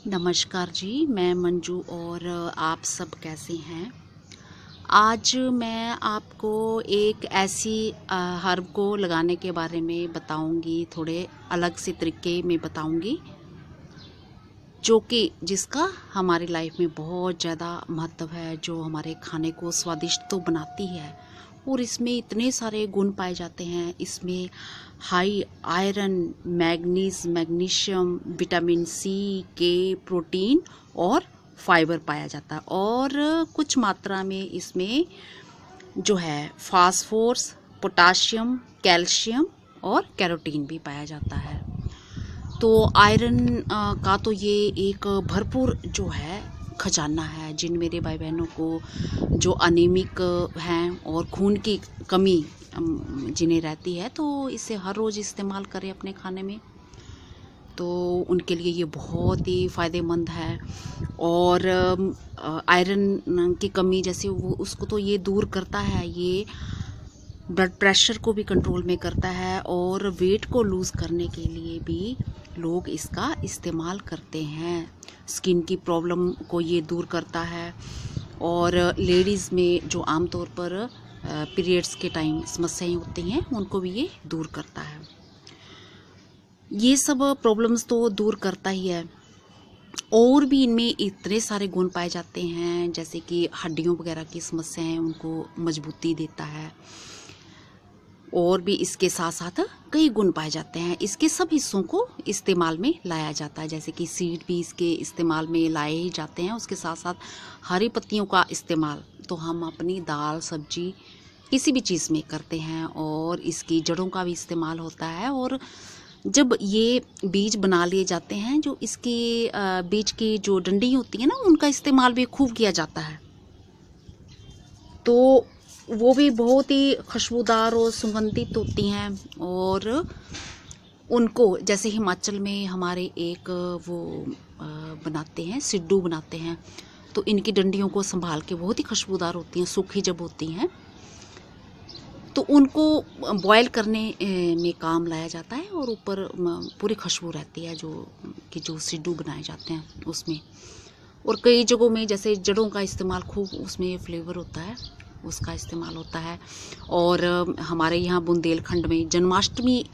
नमस्कार जी, मैं मंजू और आप सब कैसे हैं। आज मैं आपको एक ऐसी हर्ब को लगाने के बारे में बताऊंगी, थोड़े अलग से तरीके में बताऊंगी, जो कि जिसका हमारी लाइफ में बहुत ज़्यादा महत्व है, जो हमारे खाने को स्वादिष्ट तो बनाती है और इसमें इतने सारे गुण पाए जाते हैं। इसमें high iron, magnesium, vitamin C, K, protein और फाइबर पाया जाता है और कुछ मात्रा में इसमें जो है फास्फोरस, पोटाशियम, कैल्शियम और कैरोटीन भी पाया जाता है। तो आयरन का तो ये एक भरपूर जो है खजाना है। जिन मेरे भाई बहनों को जो अनीमिक हैं और खून की कमी जिन्हें रहती है, तो इसे हर रोज़ इस्तेमाल करें अपने खाने में, तो उनके लिए ये बहुत ही फ़ायदेमंद है। और आयरन की कमी जैसे वो उसको तो ये दूर करता है, ये ब्लड प्रेशर को भी कंट्रोल में करता है और वेट को लूज़ करने के लिए भी लोग इसका इस्तेमाल करते हैं। स्किन की प्रॉब्लम को ये दूर करता है और लेडीज़ में जो आमतौर पर पीरियड्स के टाइम समस्याएं होती हैं, उनको भी ये दूर करता है। ये सब प्रॉब्लम्स तो दूर करता ही है और भी इनमें इतने सारे गुण पाए जाते हैं, जैसे कि हड्डियों वगैरह की समस्याएं उनको मजबूती देता है। और भी इसके साथ साथ कई गुण पाए जाते हैं। इसके सब हिस्सों को इस्तेमाल में लाया जाता है, जैसे कि सीड भी इसके इस्तेमाल में लाए ही जाते हैं। उसके साथ साथ हरी पत्तियों का इस्तेमाल तो हम अपनी दाल, सब्जी, किसी भी चीज़ में करते हैं और इसकी जड़ों का भी इस्तेमाल होता है। और जब ये बीज बना लिए जाते हैं, जो इसकी बीज की जो डंडी होती है ना, उनका इस्तेमाल भी खूब किया जाता है। तो वो भी बहुत ही खुशबूदार और सुगंधित होती हैं और उनको जैसे हिमाचल में हमारे एक वो बनाते हैं, सिड्डू बनाते हैं, तो इनकी डंडियों को संभाल के बहुत ही खुशबूदार होती हैं। सूखी जब होती हैं तो उनको बॉयल करने में काम लाया जाता है और ऊपर पूरी खुशबू रहती है जो सिड्डू बनाए जाते हैं उसमें। और कई जगहों में जैसे जड़ों का इस्तेमाल खूब, उसमें फ्लेवर होता है, उसका इस्तेमाल होता है। और हमारे यहाँ बुंदेलखंड में जन्माष्टमी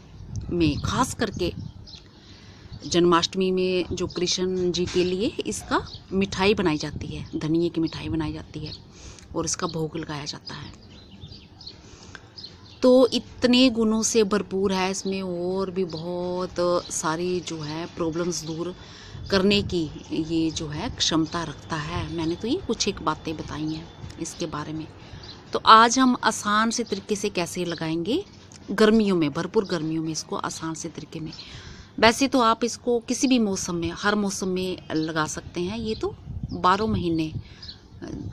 में, खास करके जन्माष्टमी में जो कृष्ण जी के लिए इसका मिठाई बनाई जाती है, धनिये की मिठाई बनाई जाती है और इसका भोग लगाया जाता है। तो इतने गुणों से भरपूर है इसमें और भी बहुत सारी जो है प्रॉब्लम्स दूर करने की ये जो है क्षमता रखता है। मैंने तो ये कुछ एक बातें बताई हैं इसके बारे में। तो आज हम आसान से तरीके से कैसे लगाएंगे गर्मियों में, भरपूर गर्मियों में इसको आसान से तरीके में। वैसे तो आप इसको किसी भी मौसम में, हर मौसम में लगा सकते हैं। ये तो 12 महीने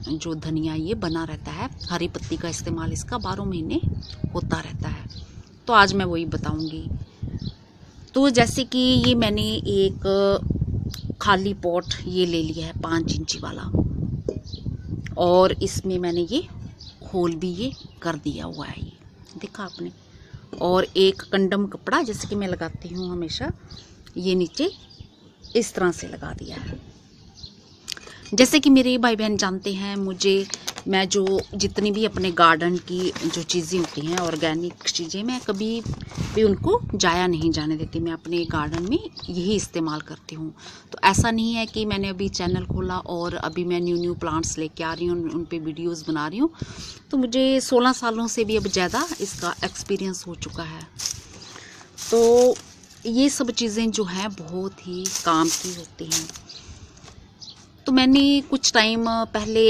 जो धनिया ये बना रहता है, हरी पत्ती का इस्तेमाल इसका 12 महीने होता रहता है। तो आज मैं वही बताऊंगी। तो जैसे कि ये मैंने एक खाली पॉट ये ले लिया है 5 इंची वाला और इसमें मैंने ये होल भी ये कर दिया हुआ है, ये देखा आपने। और एक कंडम कपड़ा, जैसे कि मैं लगाती हूँ हमेशा, ये नीचे इस तरह से लगा दिया है। जैसे कि मेरे भाई बहन जानते हैं मैं जो जितनी भी अपने गार्डन की जो चीज़ें होती हैं, ऑर्गेनिक चीज़ें, मैं कभी भी उनको जाया नहीं जाने देती। मैं अपने गार्डन में यही इस्तेमाल करती हूँ। तो ऐसा नहीं है कि मैंने अभी चैनल खोला और अभी मैं न्यू प्लांट्स लेके आ रही हूँ, उन पे वीडियोस बना रही हूँ। तो मुझे 16 सालों से भी अब ज़्यादा इसका एक्सपीरियंस हो चुका है। तो ये सब चीज़ें जो हैं बहुत ही काम की होती हैं। तो मैंने कुछ टाइम पहले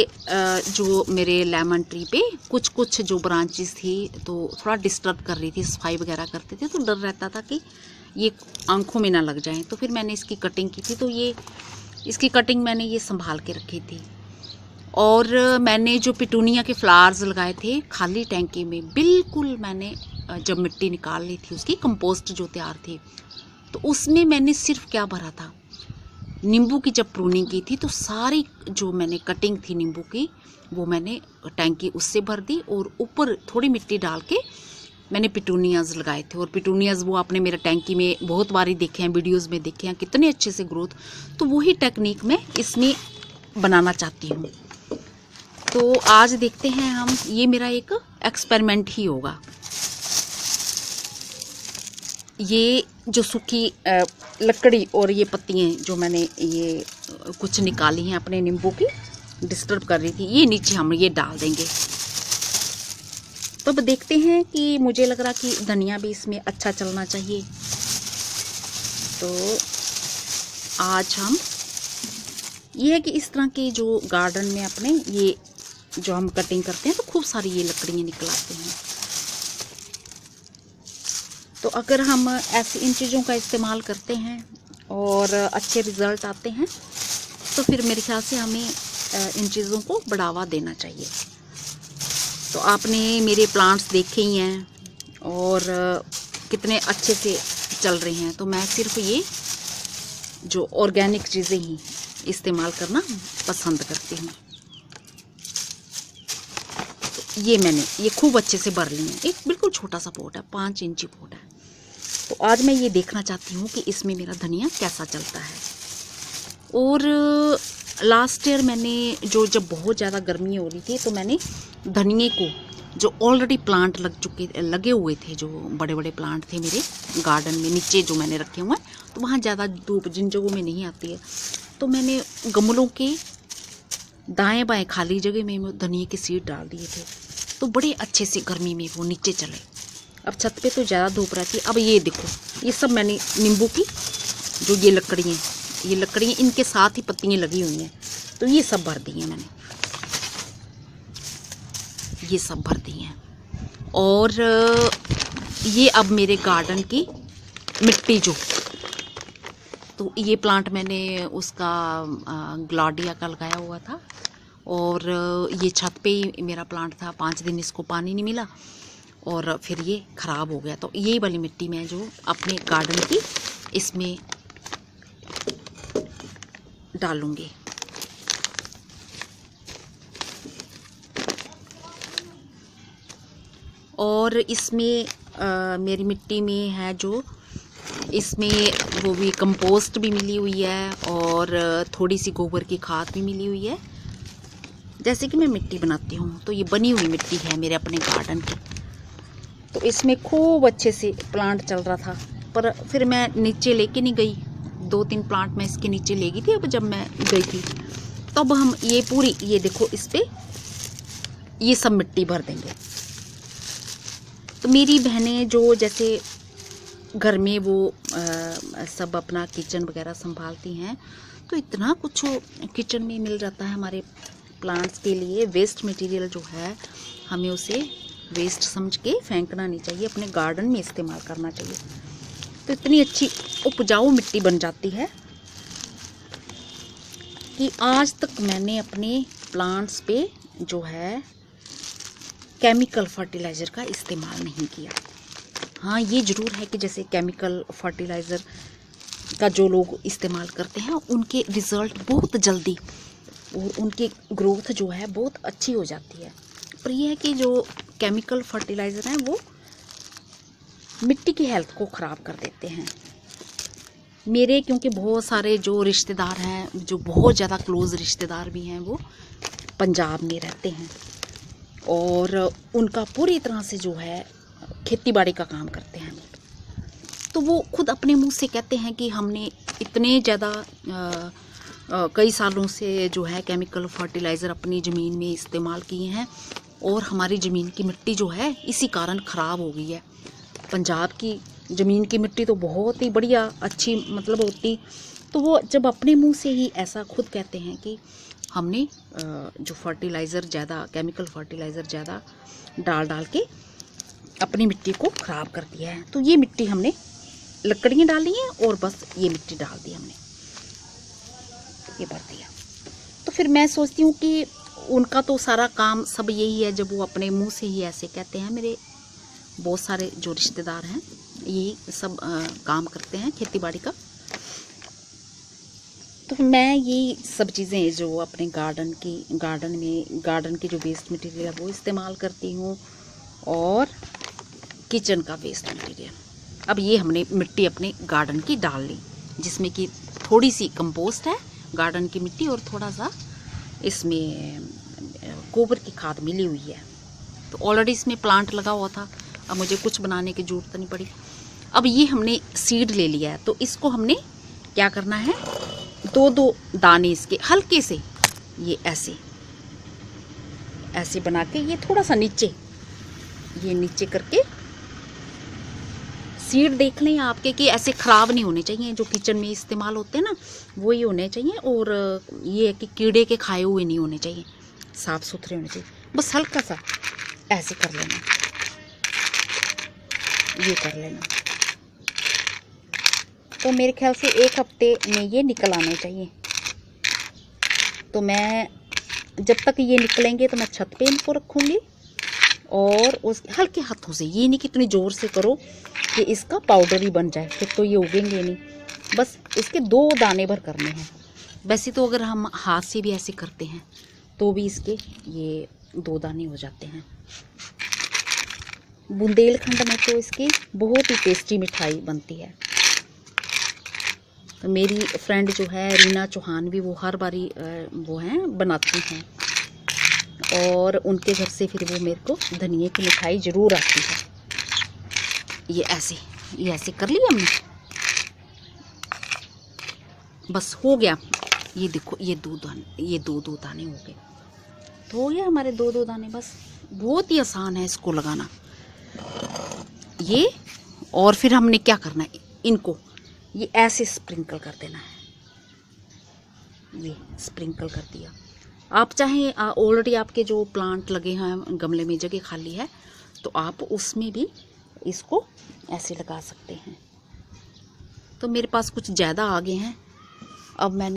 जो मेरे लेमन ट्री पे कुछ जो ब्रांचेस थी तो थोड़ा डिस्टर्ब कर रही थी, सफाई वगैरह करते थे तो डर रहता था कि ये आंखों में ना लग जाएं। तो फिर मैंने इसकी कटिंग की थी, तो ये इसकी कटिंग मैंने ये संभाल के रखी थी। और मैंने जो पिटूनिया के फ्लावर्स लगाए थे खाली टैंकी में, बिल्कुल मैंने जब मिट्टी निकाल ली थी उसकी, कंपोस्ट जो तैयार थी, तो उसमें मैंने सिर्फ क्या भरा था, नींबू की जब प्रूनिंग की थी तो सारी जो मैंने कटिंग थी नींबू की वो मैंने टैंकी उससे भर दी और ऊपर थोड़ी मिट्टी डाल के मैंने पिटूनियाज लगाए थे, और पिटूनियाज वो आपने मेरे टैंकी में बहुत बारी देखे हैं, वीडियोस में देखे हैं कितने अच्छे से ग्रोथ। तो वही टेक्निक मैं इसमें बनाना चाहती हूँ। तो आज देखते हैं हम, ये मेरा एक एक्सपेरिमेंट ही होगा। ये जो सूखी लकड़ी और ये पत्तियाँ जो मैंने ये कुछ निकाली हैं अपने नींबू की, डिस्टर्ब कर रही थी, ये नीचे हम ये डाल देंगे। तो अब देखते हैं कि मुझे लग रहा कि धनिया भी इसमें अच्छा चलना चाहिए। तो आज हम ये है कि इस तरह के जो गार्डन में अपने ये जो हम कटिंग करते हैं तो खूब सारी ये लकड़ियाँ निकल आती हैं। तो अगर हम ऐसे इन चीज़ों का इस्तेमाल करते हैं और अच्छे रिज़ल्ट आते हैं तो फिर मेरे ख्याल से हमें इन चीज़ों को बढ़ावा देना चाहिए। तो आपने मेरे प्लांट्स देखे ही हैं और कितने अच्छे से चल रहे हैं। तो मैं सिर्फ ये जो ऑर्गेनिक चीज़ें ही इस्तेमाल करना पसंद करती हूँ। तो ये मैंने ये खूब अच्छे से भर लिए हैं। एक बिल्कुल छोटा सा पॉट है, 5 इंची पॉट है। तो आज मैं ये देखना चाहती हूँ कि इसमें मेरा धनिया कैसा चलता है। और लास्ट ईयर मैंने जब बहुत ज़्यादा गर्मी हो रही थी तो मैंने धनिए को जो ऑलरेडी प्लांट लगे हुए थे, जो बड़े बड़े प्लांट थे मेरे गार्डन में नीचे जो मैंने रखे हुए हैं, तो वहाँ ज़्यादा धूप जिन जगहों में नहीं आती है, तो मैंने गमलों के दाएं बाएं खाली जगह में धनिए के सीड डाल दिए थे। तो बड़े अच्छे से गर्मी में वो नीचे चले। अब छत पे तो ज़्यादा धूप रहती है। अब ये देखो, ये सब मैंने नींबू की जो ये लकड़ियाँ इनके साथ ही पत्तियाँ लगी हुई हैं, तो ये सब भर दी हैं मैंने, ये सब भर दी हैं। और ये अब मेरे गार्डन की मिट्टी तो ये प्लांट मैंने उसका ग्लाडिया का लगाया हुआ था, और ये छत पे ही मेरा प्लांट था। 5 दिन इसको पानी नहीं मिला और फिर ये ख़राब हो गया। तो ये वाली मिट्टी मैं जो अपने गार्डन की इसमें डालूंगी। और इसमें मेरी मिट्टी में है जो इसमें वो भी कंपोस्ट भी मिली हुई है और थोड़ी सी गोबर की खाद भी मिली हुई है। जैसे कि मैं मिट्टी बनाती हूँ तो ये बनी हुई मिट्टी है मेरे अपने गार्डन की। तो इसमें खूब अच्छे से प्लांट चल रहा था, पर फिर मैं नीचे लेके नहीं गई। 2-3 प्लांट मैं इसके नीचे ले गई थी। अब जब मैं गई थी तब हम ये पूरी ये देखो इस पे ये सब मिट्टी भर देंगे। तो मेरी बहनें जो जैसे घर में वो सब अपना किचन वगैरह संभालती हैं, तो इतना कुछ किचन में मिल जाता है हमारे प्लांट्स के लिए। वेस्ट मटेरियल जो है हमें उसे वेस्ट समझ के फेंकना नहीं चाहिए, अपने गार्डन में इस्तेमाल करना चाहिए। तो इतनी अच्छी उपजाऊ मिट्टी बन जाती है कि आज तक मैंने अपने प्लांट्स पे जो है केमिकल फर्टिलाइज़र का इस्तेमाल नहीं किया। हाँ, ये ज़रूर है कि जैसे केमिकल फर्टिलाइज़र का जो लोग इस्तेमाल करते हैं उनके रिज़ल्ट बहुत जल्दी और उनकी ग्रोथ जो है बहुत अच्छी हो जाती है। पर यह है कि जो केमिकल फर्टिलाइज़र हैं वो मिट्टी की हेल्थ को ख़राब कर देते हैं। मेरे क्योंकि बहुत सारे जो रिश्तेदार हैं, जो बहुत ज़्यादा क्लोज़ रिश्तेदार भी हैं, वो पंजाब में रहते हैं और उनका पूरी तरह से जो है खेती बाड़ी का काम करते हैं। तो वो खुद अपने मुंह से कहते हैं कि हमने इतने ज़्यादा कई सालों से जो है केमिकल फर्टिलाइज़र अपनी ज़मीन में इस्तेमाल किए हैं और हमारी ज़मीन की मिट्टी जो है इसी कारण ख़राब हो गई है। पंजाब की ज़मीन की मिट्टी तो बहुत ही बढ़िया अच्छी मतलब होती। तो वो जब अपने मुंह से ही ऐसा खुद कहते हैं कि हमने जो फर्टिलाइज़र ज़्यादा केमिकल फर्टिलाइज़र ज़्यादा डाल के अपनी मिट्टी को ख़राब कर दिया है। तो ये मिट्टी हमने लकड़ियाँ डाली हैं और बस ये मिट्टी डाल दी हमने, ये भर दिया। तो फिर मैं सोचती हूँ कि उनका तो सारा काम सब यही है, जब वो अपने मुंह से ही ऐसे कहते हैं। मेरे बहुत सारे जो रिश्तेदार हैं यही सब काम करते हैं खेती बाड़ी का। तो मैं ये सब चीज़ें जो अपने गार्डन की जो वेस्ट मटेरियल है वो इस्तेमाल करती हूँ। और किचन का वेस्ट मटेरियल। अब ये हमने मिट्टी अपने गार्डन की डाल ली, जिसमें कि थोड़ी सी कंपोस्ट है गार्डन की मिट्टी और थोड़ा सा इसमें गोबर की खाद मिली हुई है। तो ऑलरेडी इसमें प्लांट लगा हुआ था, अब मुझे कुछ बनाने की ज़रूरत नहीं पड़ी। अब ये हमने सीड ले लिया है, तो इसको हमने क्या करना है, 2-2 दाने इसके हल्के से ये ऐसे ऐसे बना के, ये थोड़ा सा नीचे, ये नीचे करके सीड देख लें आपके कि ऐसे ख़राब नहीं होने चाहिए, जो किचन में इस्तेमाल होते हैं ना वही होने चाहिए। और ये है कि कीड़े के खाए हुए नहीं होने चाहिए, साफ़ सुथरे होने चाहिए। बस हल्का सा ऐसे कर लेना, ये कर लेना। तो मेरे ख्याल से 1 हफ्ते में ये निकल आने चाहिए। तो मैं जब तक ये निकलेंगे तो मैं छत पे इनको रखूँगी और उस हल्के हाथों से, ये नहीं कि इतनी ज़ोर से करो कि इसका पाउडर ही बन जाए, फिर तो ये उगेंगे नहीं। बस इसके 2 दाने भर करने हैं। वैसे तो अगर हम हाथ से भी ऐसे करते हैं तो भी इसके ये 2 दाने हो जाते हैं। बुंदेलखंड में तो इसकी बहुत ही टेस्टी मिठाई बनती है। तो मेरी फ्रेंड जो है रीना चौहान भी, वो हर बारी वो हैं बनाती हैं, और उनके घर से फिर वो मेरे को धनिए की मिठाई ज़रूर आती है। ये ऐसे कर लिया हमने, बस हो गया। ये देखो, ये 2 दाने हो गए। तो हो गया हमारे 2-2 दाने। बस बहुत ही आसान है इसको लगाना ये। और फिर हमने क्या करना है, इनको ये ऐसे स्प्रिंकल कर देना है। ये स्प्रिंकल कर दिया। आप चाहें, ऑलरेडी आपके जो प्लांट लगे हैं गमले में, जगह खाली है, तो आप उसमें भी इसको ऐसे लगा सकते हैं। तो मेरे पास कुछ ज़्यादा आ गए हैं, अब मैं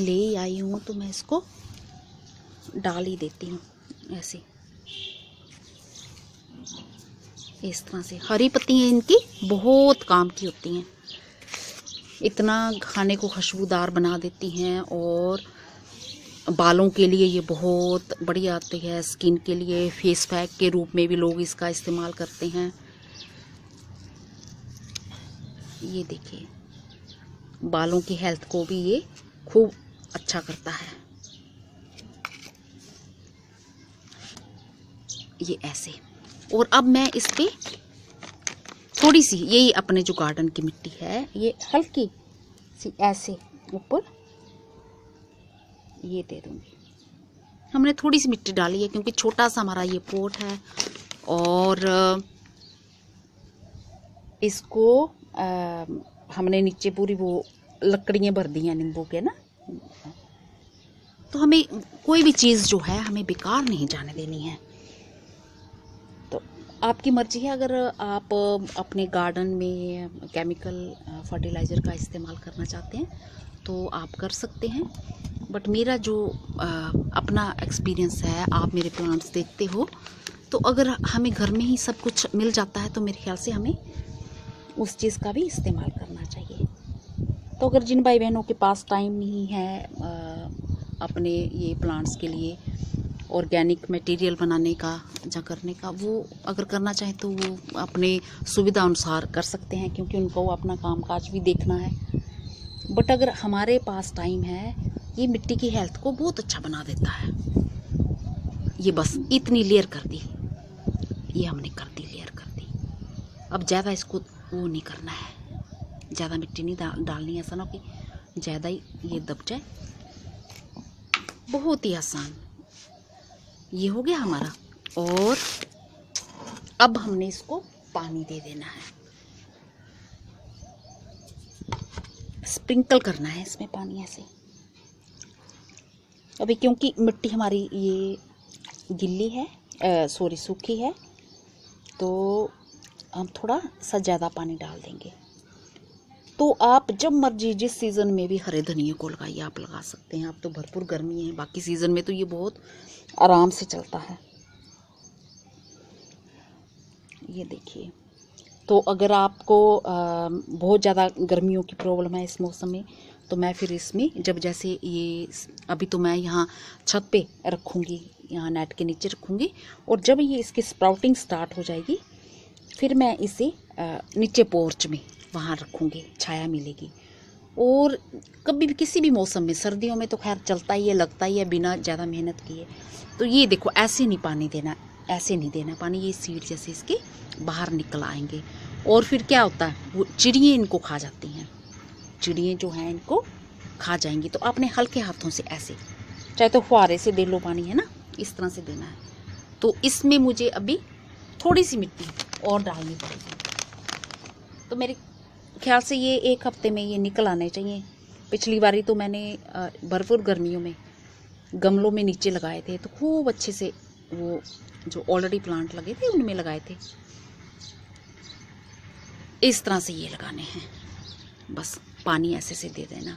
ले ही आई हूँ, तो मैं इसको डाल ही देती हूँ ऐसे, इस तरह से। हरी पत्तियाँ इनकी बहुत काम की होती हैं, इतना खाने को खुशबूदार बना देती हैं, और बालों के लिए ये बहुत बढ़िया आती है। स्किन के लिए फेस पैक के रूप में भी लोग इसका इस्तेमाल करते हैं। ये देखिए, बालों की हेल्थ को भी ये खूब अच्छा करता है। ये ऐसे। और अब मैं इस पे थोड़ी सी, यही अपने जो गार्डन की मिट्टी है, ये हल्की सी ऐसे ऊपर ये दे दूंगी। हमने थोड़ी सी मिट्टी डाली है क्योंकि छोटा सा हमारा ये पोट है, और इसको हमने नीचे पूरी वो लकड़ियाँ भर दी हैं नींबू के ना। तो हमें कोई भी चीज़ जो है हमें बेकार नहीं जाने देनी है। तो आपकी मर्जी है, अगर आप अपने गार्डन में केमिकल फर्टिलाइज़र का इस्तेमाल करना चाहते हैं तो आप कर सकते हैं। बट मेरा जो अपना एक्सपीरियंस है, आप मेरे प्लांट्स देखते हो, तो अगर हमें घर में ही सब कुछ मिल जाता है तो मेरे ख्याल से हमें उस चीज़ का भी इस्तेमाल करना चाहिए। तो अगर जिन भाई बहनों के पास टाइम नहीं है अपने ये प्लांट्स के लिए ऑर्गेनिक मटेरियल बनाने का या करने का, वो अगर करना चाहें तो वो अपने सुविधा अनुसार कर सकते हैं, क्योंकि उनको अपना कामकाज भी देखना है। बट अगर हमारे पास टाइम है, ये मिट्टी की हेल्थ को बहुत अच्छा बना देता है। ये बस इतनी लेयर कर दी, ये हमने कर दी, लेयर कर दी। अब ज़्यादा इसको वो नहीं करना है, ज़्यादा मिट्टी नहीं डालनी है, ऐसा ना कि ज़्यादा ही ये दब जाए। बहुत ही आसान ये हो गया हमारा। और अब हमने इसको पानी दे देना है, स्प्रिंकल करना है इसमें पानी ऐसे। अभी क्योंकि मिट्टी हमारी ये गिल्ली है, सूखी है, तो हम थोड़ा सा ज़्यादा पानी डाल देंगे। तो आप जब मर्जी जिस सीज़न में भी हरे धनिए को लगाइए, आप लगा सकते हैं। अब तो भरपूर गर्मी है, बाकी सीज़न में तो ये बहुत आराम से चलता है। ये देखिए, तो अगर आपको बहुत ज़्यादा गर्मियों की प्रॉब्लम है इस मौसम में, तो मैं फिर इसमें जब जैसे ये अभी तो मैं यहाँ छत पे रखूँगी, यहाँ नेट के नीचे रखूँगी, और जब ये इसकी स्प्राउटिंग स्टार्ट हो जाएगी फिर मैं इसे नीचे पोर्च में वहाँ रखूँगी, छाया मिलेगी। और कभी भी किसी भी मौसम में, सर्दियों में तो खैर चलता ही है, लगता ही है बिना ज़्यादा मेहनत किए। तो ये देखो ऐसे नहीं पानी देना, ऐसे नहीं देना पानी, ये सीड जैसे इसके बाहर निकल आएंगे। और फिर क्या होता है, वो चिड़ियाँ इनको खा जाती हैं, चिड़ियाँ जो हैं इनको खा जाएंगी। तो आपने हल्के हाथों से ऐसे, चाहे तो फुहारे से दे लो पानी, है ना, इस तरह से देना है। तो इसमें मुझे अभी थोड़ी सी मिट्टी और डालनी पड़ेगी। तो मेरे ख्याल से ये 1 हफ्ते में ये निकल आने चाहिए। पिछली बारी तो मैंने भरपूर गर्मियों में गमलों में नीचे लगाए थे, तो खूब अच्छे से वो जो ऑलरेडी प्लांट लगे थे उनमें लगाए थे। इस तरह से ये लगाने हैं, बस पानी ऐसे से दे देना।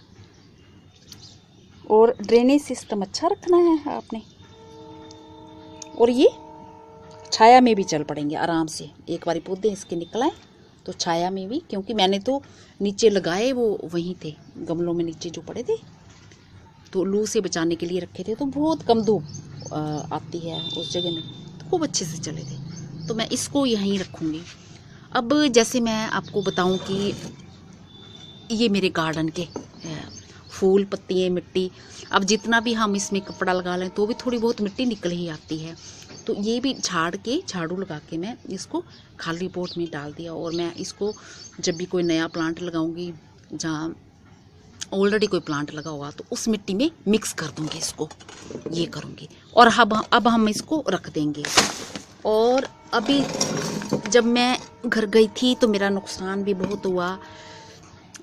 और ड्रेनेज सिस्टम अच्छा रखना है आपने। और ये छाया में भी चल पड़ेंगे आराम से। एक बारी पौधे इसके निकल आए तो छाया में भी, क्योंकि मैंने तो नीचे लगाए वो वहीं थे गमलों में नीचे जो पड़े थे, तो लू से बचाने के लिए रखे थे। तो बहुत कम धूप आती है उस जगह में, तो खूब अच्छे से चले थे। तो मैं इसको यहीं रखूँगी। अब जैसे मैं आपको बताऊं कि ये मेरे गार्डन के फूल, पत्तियाँ, मिट्टी, अब जितना भी हम इसमें कपड़ा लगा लें तो भी थोड़ी बहुत मिट्टी निकल ही आती है। तो ये भी झाड़ के, झाड़ू लगा के मैं इसको खाली पॉट में डाल दिया। और मैं इसको जब भी कोई नया प्लांट लगाऊंगी, जहाँ ऑलरेडी कोई प्लांट लगा हुआ, तो उस मिट्टी में मिक्स कर दूंगी इसको, ये करूँगी। और अब हम इसको रख देंगे। और अभी जब मैं घर गई थी तो मेरा नुकसान भी बहुत हुआ।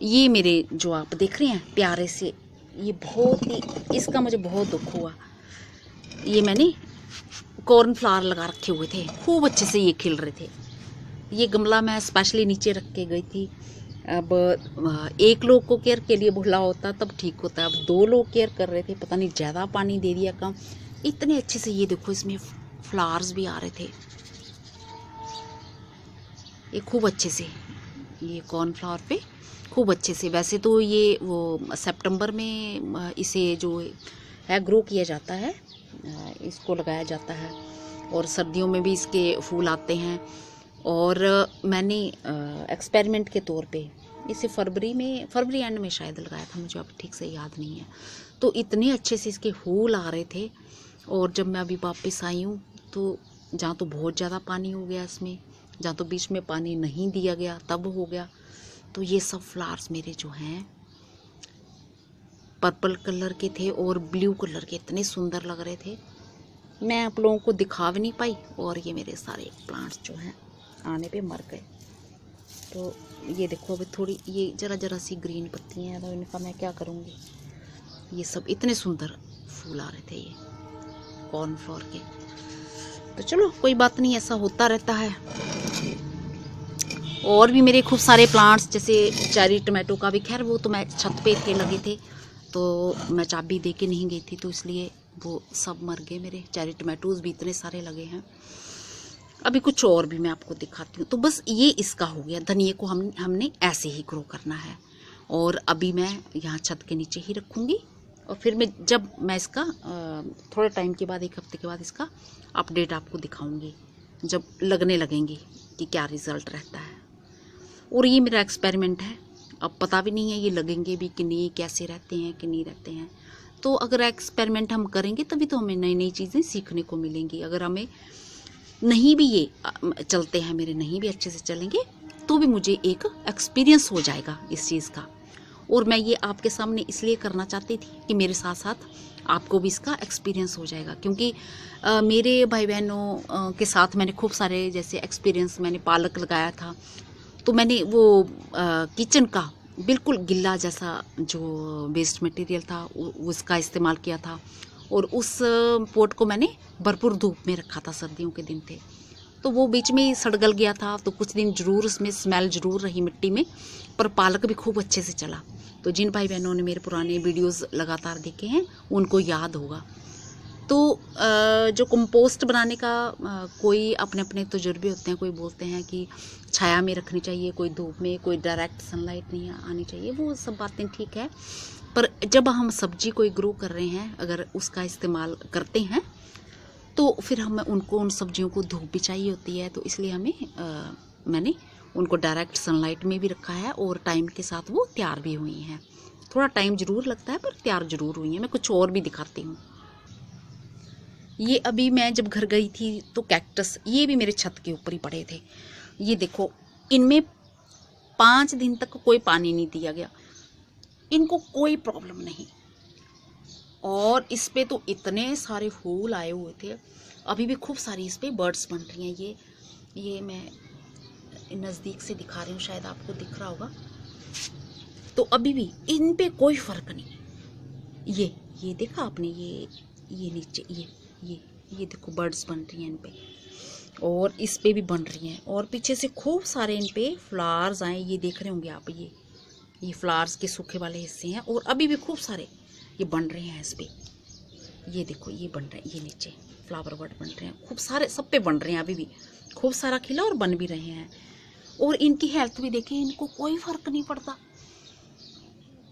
ये मेरे जो आप देख रहे हैं प्यारे से, ये बहुत ही, इसका मुझे बहुत दुख हुआ। ये मैंने कॉर्नफ्लावर लगा रखे हुए थे, खूब अच्छे से ये खिल रहे थे। ये गमला मैं स्पेशली नीचे रख के गई थी। अब 1 लोग को केयर के लिए बोला होता तब ठीक होता है, अब 2 लोग केयर कर रहे थे, पता नहीं ज़्यादा पानी दे दिया कम। इतने अच्छे से ये देखो इसमें फ्लावर्स भी आ रहे थे, ये खूब अच्छे से, ये कॉर्नफ्लावर पे खूब अच्छे से। वैसे तो ये वो सितंबर में इसे जो है ग्रो किया जाता है, इसको लगाया जाता है, और सर्दियों में भी इसके फूल आते हैं। और मैंने एक्सपेरिमेंट के तौर पे इसे फरवरी एंड में शायद लगाया था, मुझे अब ठीक से याद नहीं है। तो इतने अच्छे से इसके फूल आ रहे थे। और जब मैं अभी वापस आई हूँ तो जहाँ तो बहुत ज़्यादा पानी हो गया इसमें, जहाँ तो बीच में पानी नहीं दिया गया तब हो गया। तो ये सब फ्लावर्स मेरे जो हैं पर्पल कलर के थे और ब्लू कलर के, इतने सुंदर लग रहे थे। मैं आप लोगों को दिखा भी नहीं पाई। और ये मेरे सारे प्लांट्स जो हैं आने पे मर गए। तो ये देखो अभी थोड़ी ये जरा सी ग्रीन पत्तियाँ हैं, तो इनका मैं क्या करूँगी। ये सब इतने सुंदर फूल आ रहे थे ये कॉर्नफ्लावर के। तो चलो कोई बात नहीं, ऐसा होता रहता है। और भी मेरे खूब सारे प्लांट्स, जैसे चेरी टमाटो का भी, खैर वो तो मैं छत पे थे, लगे थे, तो मैं चाबी दे के नहीं गई थी, तो इसलिए वो सब मर गए। मेरे चेरी टमाटोज भी इतने सारे लगे हैं। अभी कुछ और भी मैं आपको दिखाती हूँ। तो बस ये इसका हो गया। धनिए को हमने ऐसे ही ग्रो करना है। और अभी मैं यहाँ छत के नीचे ही रखूँगी। और फिर जब मैं इसका थोड़े टाइम के बाद, 1 हफ्ते के बाद इसका अपडेट आपको दिखाऊंगी, जब लगने लगेंगी कि क्या रिज़ल्ट रहता है। और ये मेरा एक्सपेरिमेंट है, अब पता भी नहीं है ये लगेंगे भी कि नहीं, कैसे रहते हैं कि नहीं रहते हैं। तो अगर एक्सपेरिमेंट हम करेंगे तभी तो हमें नई नई चीज़ें सीखने को मिलेंगी। अगर हमें नहीं भी ये चलते हैं, मेरे नहीं भी अच्छे से चलेंगे, तो भी मुझे एक एक्सपीरियंस हो जाएगा इस चीज़ का। और मैं ये आपके सामने इसलिए करना चाहती थी कि मेरे साथ साथ आपको भी इसका एक्सपीरियंस हो जाएगा। क्योंकि मेरे भाई बहनों के साथ मैंने खूब सारे जैसे एक्सपीरियंस, मैंने पालक लगाया था, तो मैंने वो किचन का बिल्कुल गिल्ला जैसा जो वेस्ट मटेरियल था उसका इस्तेमाल किया था। और उस पोट को मैंने भरपूर धूप में रखा था, सर्दियों के दिन थे, तो वो बीच में सड़गल गया था। तो कुछ दिन जरूर उसमें स्मेल जरूर रही मिट्टी में, पर पालक भी खूब अच्छे से चला। तो जिन भाई बहनों ने मेरे पुराने वीडियोस लगातार देखे हैं उनको याद होगा। तो जो कंपोस्ट बनाने का कोई अपने अपने तजुर्बे होते हैं। कोई बोलते हैं कि छाया में रखनी चाहिए, कोई धूप में, कोई डायरेक्ट सनलाइट नहीं आनी चाहिए। वो सब बातें ठीक है, पर जब हम सब्जी कोई ग्रो कर रहे हैं, अगर उसका इस्तेमाल करते हैं तो फिर हमें उन सब्जियों को धूप भी चाहिए होती है। तो इसलिए हमें मैंने उनको डायरेक्ट सनलाइट में भी रखा है और टाइम के साथ वो तैयार भी हुई हैं। थोड़ा टाइम ज़रूर लगता है पर तैयार ज़रूर हुई हैं। मैं कुछ और भी दिखाती हूँ। ये अभी मैं जब घर गई थी तो कैक्टस ये भी मेरे छत के ऊपर ही पड़े थे। ये देखो, इनमें 5 दिन तक कोई पानी नहीं दिया गया, इनको कोई प्रॉब्लम नहीं। और इस पे तो इतने सारे फूल आए हुए थे। अभी भी खूब सारी इस पे बर्ड्स बन रही हैं। ये मैं नज़दीक से दिखा रही हूँ, शायद आपको दिख रहा होगा। तो अभी भी इन पे कोई फ़र्क नहीं। ये देखा आपने, ये नीचे ये देखो बर्ड्स बन रही हैं इन पे, और इस पे भी बन रही हैं। और पीछे से खूब सारे इन पे फ्लावर्स आए, ये देख रहे होंगे आप। ये फ्लावर्स के सूखे वाले हिस्से हैं और अभी भी खूब सारे ये बन रहे हैं इस पे। ये देखो ये बन रहे हैं, ये नीचे फ्लावर बर्ड बन रहे हैं खूब सारे, सब पे बन रहे हैं। अभी भी खूब सारा खिला और बन भी रहे हैं। और इनकी हेल्थ भी देखें, इनको कोई फ़र्क नहीं पड़ता।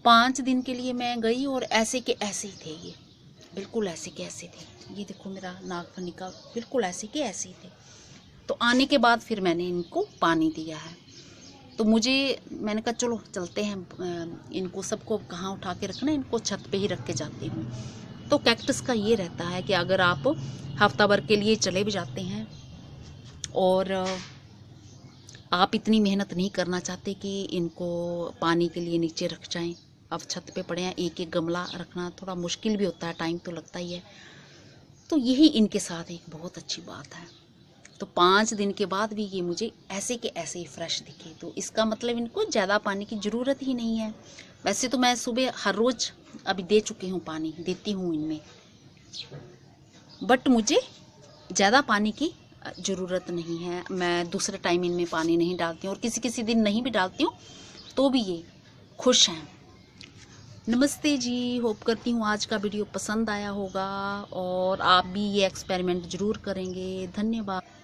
5 दिन के लिए मैं गई और ऐसे के ऐसे ही थे, ये बिल्कुल ऐसे के ऐसे थे। ये देखो मेरा नागफनी का बिल्कुल ऐसे के ऐसे ही थे। तो आने के बाद फिर मैंने इनको पानी दिया है। तो मैंने कहा चलो चलते हैं, इनको सबको कहाँ उठा के रखना, इनको छत पे ही रख के जाती हूँ। तो कैक्टस का ये रहता है कि अगर आप हफ्ता भर के लिए चले भी जाते हैं और आप इतनी मेहनत नहीं करना चाहते कि इनको पानी के लिए नीचे रख जाएं, अब छत पे पड़े हैं, एक एक गमला रखना थोड़ा मुश्किल भी होता है, टाइम तो लगता ही है। तो यही इनके साथ एक बहुत अच्छी बात है। तो 5 दिन के बाद भी ये मुझे ऐसे के ऐसे ही फ्रेश दिखे, तो इसका मतलब इनको ज़्यादा पानी की ज़रूरत ही नहीं है। वैसे तो मैं सुबह हर रोज़ अभी दे चुकी हूँ, पानी देती हूँ इनमें, बट मुझे ज़्यादा पानी की ज़रूरत नहीं है। मैं दूसरे टाइम इनमें पानी नहीं डालती हूँ और किसी किसी दिन नहीं भी डालती हूँ तो भी ये खुश हैं। नमस्ते जी, होप करती हूँ आज का वीडियो पसंद आया होगा और आप भी ये एक्सपेरिमेंट ज़रूर करेंगे। धन्यवाद।